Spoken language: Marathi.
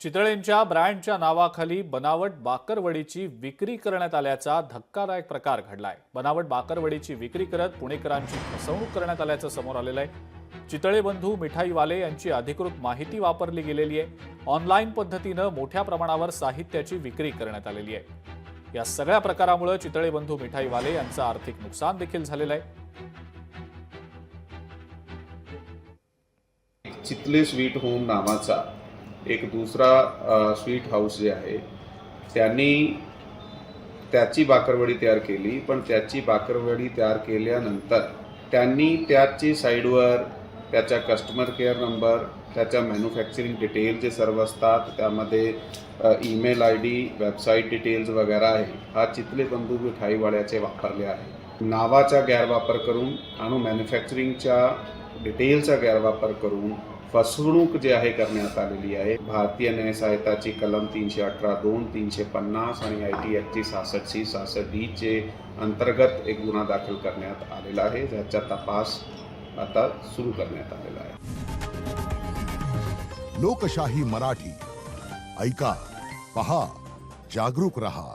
चितळेंच्या ब्रँडच्या नावाखाली बनावट बाकरवडीची विक्री करण्यात आल्याचा धक्कादायक प्रकार घडलाय। बनावट बाकरवडीची विक्री करत पुणेकरांची फसवणूक करण्यात आल्याचं समोर आलेलं आहे। चितळे बंधू मिठाईवाले यांची अधिकृत माहिती वापरली गेलेली आहे। ऑनलाईन पद्धतीनं मोठ्या प्रमाणावर साहित्याची विक्री करण्यात आलेली आहे। या सगळ्या प्रकारामुळे चितळे बंधू मिठाईवाले यांचं आर्थिक नुकसान देखील झालेलं आहे। चितले स्वीट होम नावाचा एक दुसरा स्वीट हाऊस जे आहे त्यांनी त्याची बाकरवडी तयार केली, पण त्याची बाकरवडी तयार केल्यानंतर त्यांनी त्याची साईडवर त्याचा कस्टमर केअर नंबर, त्याच्या मॅन्युफॅक्चरिंग डिटेल जे सर्व असतात त्यामध्ये ईमेल ID, वेबसाईट डिटेल्स वगैरे आहे हा चितले बंधू मिठाईवाल्याचे वापरले आहे। नावाचा गैरवापर करून आणि मॅन्युफॅक्चरिंगच्या डिटेलचा गैरवापर करून फसवणूक जे आहे करण्यात आलेली आहे। भारतीय न्याय संहिताची कलम 318(2), 350 आणि IT ॲक्टची 66C, 66D चे अंतर्गत एक गुन्हा दाखल करण्यात आलेला आहे, ज्याचा तपास आता सुरू करण्यात आलेला आहे। लोकशाही मराठी ऐका, पहा, जागरूक रहा।